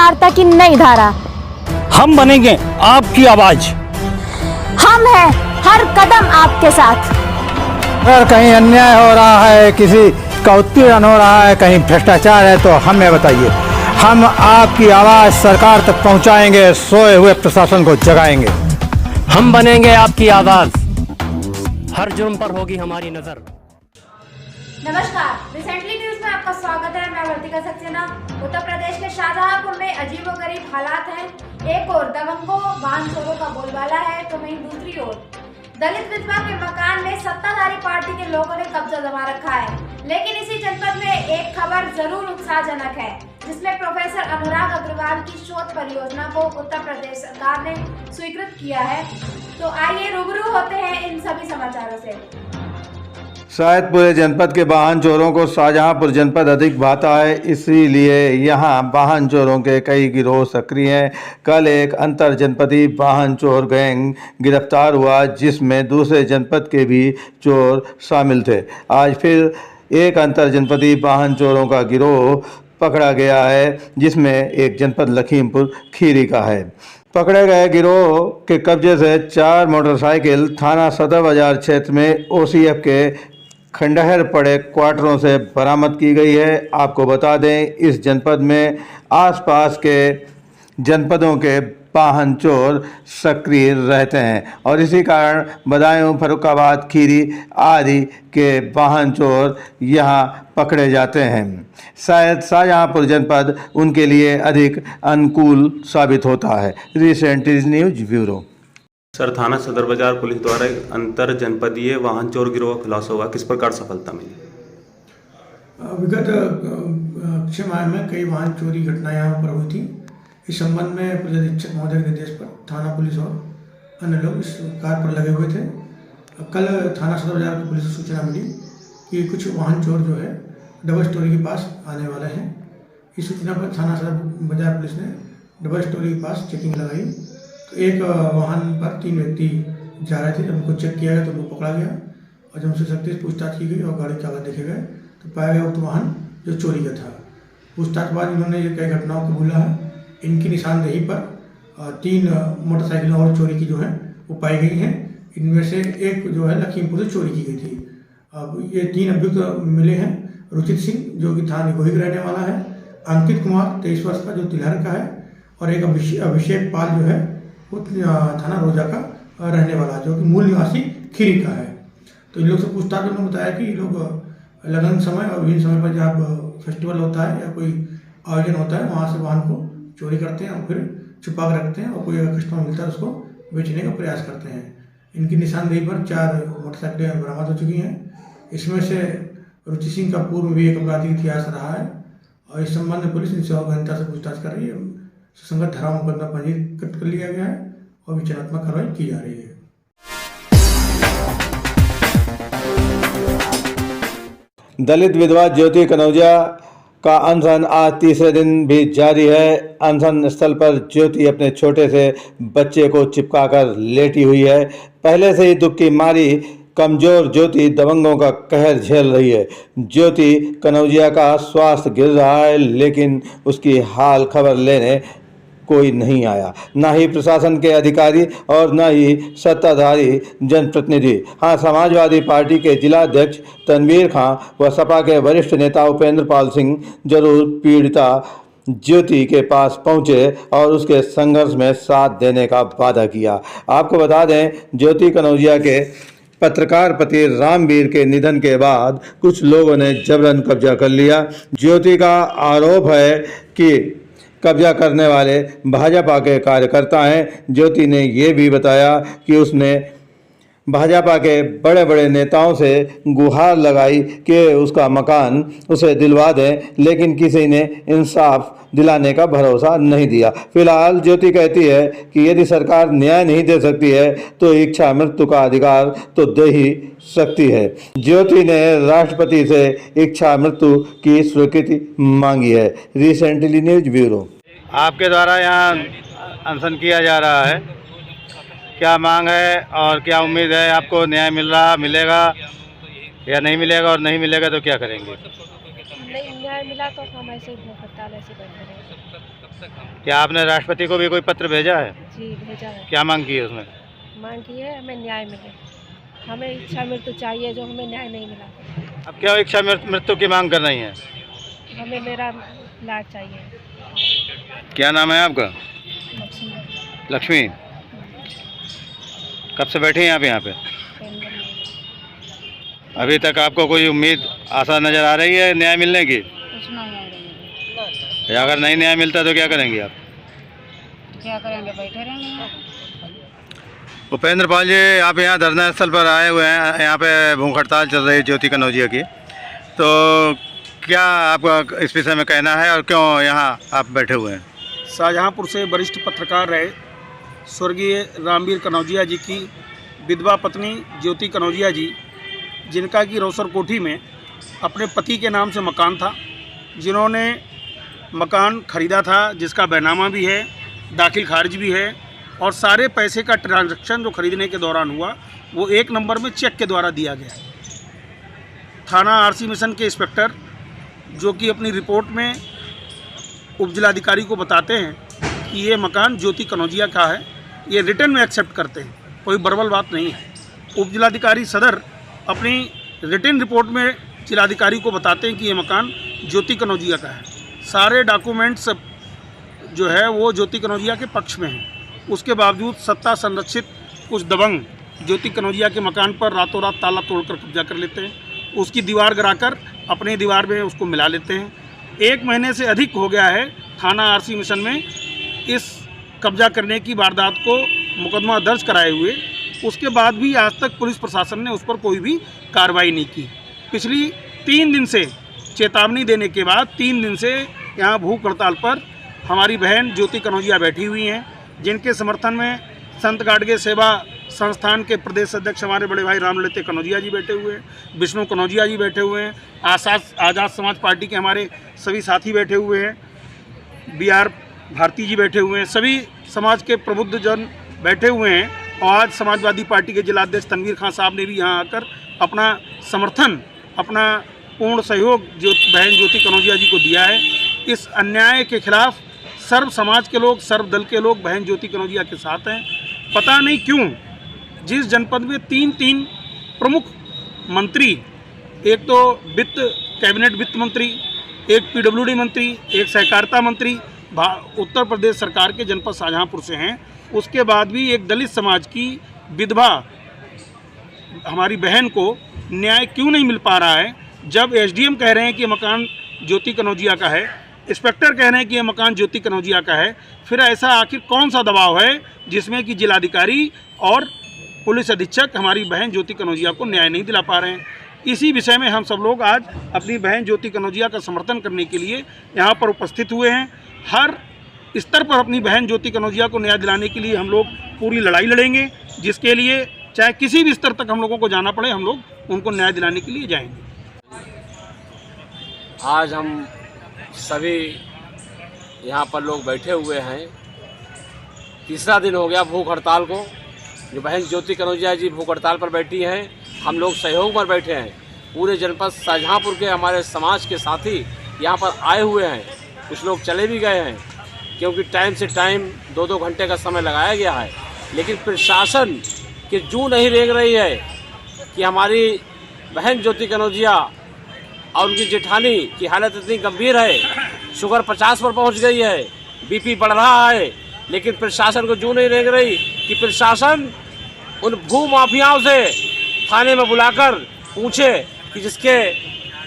वार्ता की नई धारा। हम बनेंगे आपकी आवाज। हम हैं हर कदम आपके साथ। अगर कहीं अन्याय हो रहा है, किसी का उत्पीड़न हो रहा है, कहीं भ्रष्टाचार है, तो हमें बताइए। हम आपकी आवाज़ सरकार तक पहुंचाएंगे, सोए हुए प्रशासन को जगाएंगे। हम बनेंगे आपकी आवाज, हर जुर्म पर होगी हमारी नजर। नमस्कार, रिसेंटली न्यूज में आपका स्वागत है। मैं वर्तिका सक्सेना। उत्तर प्रदेश के शाहजहांपुर में अजीबोगरीब हालात हैं। एक ओर दबंगों वाहन चोरों का बोलबाला है, तो वहीं दूसरी ओर दलित विधवा के मकान में सत्ताधारी पार्टी के लोगों ने कब्जा जमा रखा है। लेकिन इसी जनपद में एक खबर जरूर उत्साहजनक है, जिसमें प्रोफेसर अनुराग अग्रवाल की शोध परियोजना को उत्तर प्रदेश सरकार ने स्वीकृत किया है। तो आइए रूबरू होते हैं इन सभी समाचारों से। शायद पूरे जनपद के वाहन चोरों को शाहजहांपुर जनपद अधिक भाता है, इसीलिए यहाँ वाहन चोरों के कई गिरोह सक्रिय हैं। कल एक अंतर जनपदीय वाहन चोर गैंग गिरफ्तार हुआ, जिसमें दूसरे जनपद के भी चोर शामिल थे। आज फिर एक अंतर जनपदीय वाहन चोरों का गिरोह पकड़ा गया है, जिसमें एक जनपद लखीमपुर खीरी का है। पकड़े गए गिरोह के कब्जे से 4 मोटरसाइकिल थाना सदर बाजार क्षेत्र में ओसीएफ के खंडहर पड़े क्वार्टरों से बरामद की गई है। आपको बता दें, इस जनपद में आसपास के जनपदों के वाहन चोर सक्रिय रहते हैं और इसी कारण बदायूं, फर्रुखाबाद, खीरी आदि के वाहन चोर यहाँ पकड़े जाते हैं। शायद शाहजहांपुर जनपद उनके लिए अधिक अनुकूल साबित होता है। Recently news bureau. सर, थाना सदर बाजार पुलिस द्वारा एक अंतर जनपदीय वाहन चोर गिरोह का खुलासा हुआ, किस प्रकार सफलता मिली? विगत 6 माह में कई वाहन चोरी घटनाएं यहाँ पर हुई थी। इस संबंध में पुलिस अधीक्षक महोदय के निर्देश पर थाना पुलिस और अन्य लोग इस कार्य पर लगे हुए थे। कल थाना सदर बाजार की पुलिस को सूचना मिली कि कुछ वाहन चोर जो है डबल स्टोरी के पास आने वाले हैं। इस सूचना पर थाना सदर बाजार पुलिस ने डबल स्टोरी के पास चेकिंग लगाई। तो एक वाहन पर 3 व्यक्ति जा रहे थे। जब उनको चेक किया गया तो उनको पकड़ा गया और जब उनसे सख्ती से पूछताछ की गई और गाड़ी के कागज देखे गए तो पाया गया उक्त वाहन जो चोरी का था। पूछताछ के बाद इन्होंने ये कई घटनाओं को भूला है। इनकी निशानदेही पर 3 मोटरसाइकिलें और चोरी की जो है वो पाई गई हैं। इनमें से एक जो है लखीमपुर से चोरी की गई थी। अब ये 3 अभियुक्त मिले हैं। रुचित सिंह जो कि थाना निगोही का रहने वाला है, अंकित कुमार 23 वर्ष का जो तिलहर का है, और एक अभिषेक पाल जो है वो थाना रोजा का रहने वाला जो कि मूल निवासी खीरी का है। तो इन लोग से पूछताछ में उन्होंने बताया कि ये लोग लगन समय और विभिन्न समय पर जहाँ फेस्टिवल होता है या कोई आयोजन होता है वहाँ से वाहन को चोरी करते हैं और फिर छुपा कर रखते हैं और कोई अगर कस्टमर मिलता है उसको बेचने का प्रयास करते हैं। इनकी निशानदेही पर 4 मोटरसाइकिलें बरामद हो चुकी हैं। इसमें से रुचि सिंह का पूर्व भी एक आपराधिक इतिहास रहा है और इस संबंध में पुलिस इनसे गहनता से पूछताछ कर रही है। संगत धारा मुकदमा पंजीकृत कर लिया गया है और विचारात्मक कार्रवाई की जा रही है। दलित विधवा ज्योति कनौजिया का अनशन आज तीसरे दिन भी जारी है। अनशन स्थल पर ज्योति अपने छोटे से बच्चे को चिपकाकर लेटी हुई है। पहले से ही दुख की मारी कमजोर ज्योति दबंगों का कहर झेल रही है। ज्योति कनौजिया का स्वास्थ्य गिर रहा है, लेकिन उसकी हाल खबर लेने कोई नहीं आया, ना ही प्रशासन के अधिकारी और न ही सत्ताधारी जनप्रतिनिधि। हाँ, समाजवादी पार्टी के जिला अध्यक्ष तनवीर खां व सपा के वरिष्ठ नेता उपेंद्र पाल सिंह जरूर पीड़िता ज्योति के पास पहुंचे और उसके संघर्ष में साथ देने का वादा किया। आपको बता दें, ज्योति कनौजिया के पत्रकार पति रामवीर के निधन के बाद कुछ लोगों ने जबरन कब्जा कर लिया। ज्योति का आरोप है कि कब्जा करने वाले भाजपा के कार्यकर्ता हैं। ज्योति ने ये भी बताया कि उसने भाजपा के बड़े बड़े नेताओं से गुहार लगाई कि उसका मकान उसे दिलवा दें, लेकिन किसी ने इंसाफ दिलाने का भरोसा नहीं दिया। फिलहाल ज्योति कहती है कि यदि सरकार न्याय नहीं दे सकती है तो इच्छा मृत्यु का अधिकार तो दे ही सकती है। ज्योति ने राष्ट्रपति से इच्छा मृत्यु की स्वीकृति मांगी है। Recently news bureau. आपके द्वारा यहाँ अनशन किया जा रहा है, क्या मांग है और क्या उम्मीद है? आपको न्याय मिलेगा या नहीं मिलेगा, और नहीं मिलेगा तो क्या करेंगे? नहीं न्याय मिला तो हम ऐसे ही भूख हड़ताल ऐसे बैठे रहे। क्या आपने राष्ट्रपति को भी कोई पत्र भेजा है? जी भेजा है। क्या मांग की है उसमें? मांग की है हमें न्याय मिले, हमें इच्छा मृत्यु चाहिए जो हमें न्याय नहीं मिला। अब क्या इच्छा मृत्यु की मांग कर रही हैं? हमें मेरा लाड चाहिए। क्या नाम है आपका? लक्ष्मी। कब से बैठे हैं आप यहाँ पे? अभी तक आपको कोई उम्मीद आशा नज़र आ रही है न्याय मिलने की? कुछ नहीं आ रही है। अगर नहीं न्याय मिलता तो क्या करेंगे आप? क्या करेंगे, बैठे रहेंगे। उपेंद्र पाल जी, आप यहाँ धरना स्थल पर आए हुए हैं, यहाँ पे भूख हड़ताल चल रही है ज्योति कनौजिया की, तो क्या आपका इस विषय में कहना है और क्यों यहाँ आप बैठे हुए हैं? शाहजहाँपुर से वरिष्ठ पत्रकार रहे स्वर्गीय रामवीर कनौजिया जी की विधवा पत्नी ज्योति कनौजिया जी, जिनका कि रोसर कोठी में अपने पति के नाम से मकान था, जिन्होंने मकान खरीदा था, जिसका बैनामा भी है, दाखिल खारिज भी है, और सारे पैसे का ट्रांजैक्शन जो खरीदने के दौरान हुआ वो 1 नंबर में चेक के द्वारा दिया गया। थाना आरसी मिशन के इंस्पेक्टर जो कि अपनी रिपोर्ट में उपजिलाधिकारी को बताते हैं कि ये मकान ज्योति कनौजिया का है, ये रिटर्न में एक्सेप्ट करते हैं, कोई बर्बल बात नहीं है। उपजिलाधिकारी सदर अपनी रिटर्न रिपोर्ट में जिलाधिकारी को बताते हैं कि ये मकान ज्योति कनौजिया का है। सारे डॉक्यूमेंट्स जो है वो ज्योति कनौजिया के पक्ष में हैं। उसके बावजूद सत्ता संरक्षित कुछ दबंग ज्योति कनौजिया के मकान पर रातों रात ताला तोड़कर कब्जा कर लेते हैं, उसकी दीवार गिराकर अपनी दीवार में उसको मिला लेते हैं। 1 महीने से अधिक हो गया है थाना आरसी मिशन में इस कब्जा करने की वारदात को मुकदमा दर्ज कराए हुए, उसके बाद भी आज तक पुलिस प्रशासन ने उस पर कोई भी कार्रवाई नहीं की। पिछली 3 दिन से चेतावनी देने के बाद 3 दिन से यहाँ भूख हड़ताल पर हमारी बहन ज्योति कनौजिया बैठी हुई हैं, जिनके समर्थन में संत गाडगे सेवा संस्थान के प्रदेश अध्यक्ष हमारे बड़े भाई रामलते कनौजिया जी बैठे हुए हैं, विष्णु कनौजिया जी बैठे हुए हैं, आज़ाद समाज पार्टी के हमारे सभी साथी बैठे हुए हैं, BR भारती जी बैठे हुए हैं, सभी समाज के प्रबुद्ध जन बैठे हुए हैं। और आज समाजवादी पार्टी के जिलाध्यक्ष तनवीर खान साहब ने भी यहाँ आकर अपना समर्थन, अपना पूर्ण सहयोग बहन ज्योति कनौजिया जी को दिया है। इस अन्याय के खिलाफ सर्व समाज के लोग, सर्व दल के लोग बहन ज्योति कनौजिया के साथ हैं। पता नहीं क्यों जिस जनपद में 3 प्रमुख मंत्री, एक तो कैबिनेट वित्त मंत्री, एक PWD मंत्री, एक सहकारिता मंत्री उत्तर प्रदेश सरकार के जनपद शाहजहाँपुर से हैं, उसके बाद भी एक दलित समाज की विधवा हमारी बहन को न्याय क्यों नहीं मिल पा रहा है? जब SDM कह रहे हैं कि मकान ज्योति कनौजिया का है, इंस्पेक्टर कह रहे हैं कि यह मकान ज्योति कनौजिया का है, फिर ऐसा आखिर कौन सा दबाव है जिसमें कि जिलाधिकारी और पुलिस अधीक्षक हमारी बहन ज्योति कनौजिया को न्याय नहीं दिला पा रहे हैं? इसी विषय में हम सब लोग आज अपनी बहन ज्योति कनौजिया का समर्थन करने के लिए यहाँ पर उपस्थित हुए हैं। हर स्तर पर अपनी बहन ज्योति कनौजिया को न्याय दिलाने के लिए हम लोग पूरी लड़ाई लड़ेंगे, जिसके लिए चाहे किसी भी स्तर तक हम लोगों को जाना पड़े, हम लोग उनको न्याय दिलाने के लिए जाएंगे। आज हम सभी यहाँ पर लोग बैठे हुए हैं, तीसरा दिन हो गया भूख हड़ताल को। जो बहन ज्योति कनौजिया जी भूख हड़ताल पर बैठी हैं, हम लोग सहयोग पर बैठे हैं। पूरे जनपद शाहजहाँपुर के हमारे समाज के साथी यहाँ पर आए हुए हैं, कुछ लोग चले भी गए हैं क्योंकि टाइम से टाइम 2-2 घंटे का समय लगाया गया है, लेकिन प्रशासन की जू नहीं रेंग रही है कि हमारी बहन ज्योति कनौजिया और उनकी जेठानी की हालत इतनी गंभीर है, शुगर 50 पर पहुंच गई है, BP बढ़ रहा है, लेकिन प्रशासन को जू नहीं रेंग रही कि प्रशासन उन भू माफियाओं से थाने में बुलाकर पूछे कि जिसके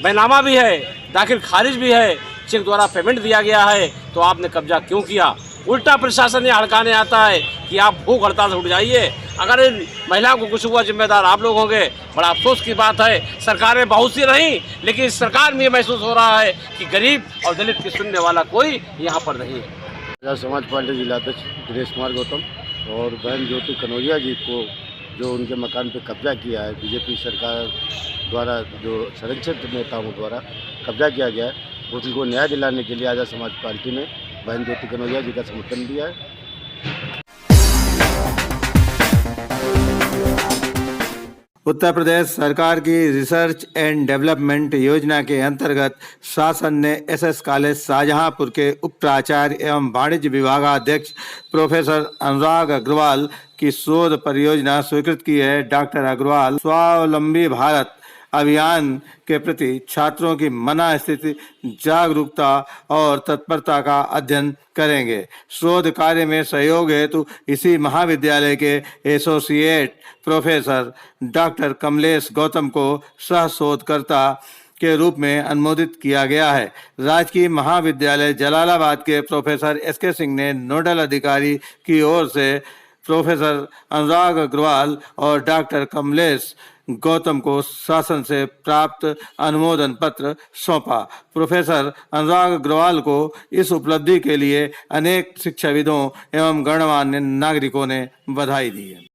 बैनामा भी है, दाखिल खारिज भी है, चेक द्वारा पेमेंट दिया गया है, तो आपने कब्जा क्यों किया? उल्टा प्रशासन ये हड़काने आता है कि आप भूख हड़ताल से उठ जाइए। अगर इन महिलाओं को कुछ हुआ जिम्मेदार आप लोग होंगे। बड़ा अफसोस की बात है, सरकारें बहुत सी रहीं, लेकिन इस सरकार में ये महसूस हो रहा है कि गरीब और दलित की सुनने वाला कोई यहाँ पर नहीं है। आज़ाद समाज पार्टी जिलाध्यक्ष दिनेश कुमार गौतम और बहन ज्योति कनौजिया जी को जो उनके मकान पर कब्जा किया है, BJP सरकार द्वारा जो संरक्षित नेताओं द्वारा कब्जा किया गया है, उनको न्याय दिलाने के लिए आज़ाद समाज पार्टी ने बहन ज्योति कनौजिया जी का समर्थन दिया है। उत्तर प्रदेश सरकार की रिसर्च एंड डेवलपमेंट योजना के अंतर्गत शासन ने एसएस कॉलेज शाहजहांपुर के उप प्राचार्य एवं वाणिज्य विभागाध्यक्ष प्रोफेसर अनुराग अग्रवाल की शोध परियोजना स्वीकृत की है। डॉक्टर अग्रवाल स्वावलंबी भारत अभियान के प्रति छात्रों की मनःस्थिति, जागरूकता और तत्परता का अध्ययन करेंगे। शोध कार्य में सहयोग हेतु इसी महाविद्यालय के associate professor doctor Kamlesh Gautam को सह शोधकर्ता के रूप में अनुमोदित किया गया है। राजकीय महाविद्यालय जलालाबाद के प्रोफेसर एसके सिंह ने नोडल अधिकारी की ओर से प्रोफेसर अनुराग अग्रवाल और डॉक्टर कमलेश गौतम को शासन से प्राप्त अनुमोदन पत्र सौंपा। प्रोफेसर अनुराग अग्रवाल को इस उपलब्धि के लिए अनेक शिक्षाविदों एवं गणमान्य नागरिकों ने बधाई दी है।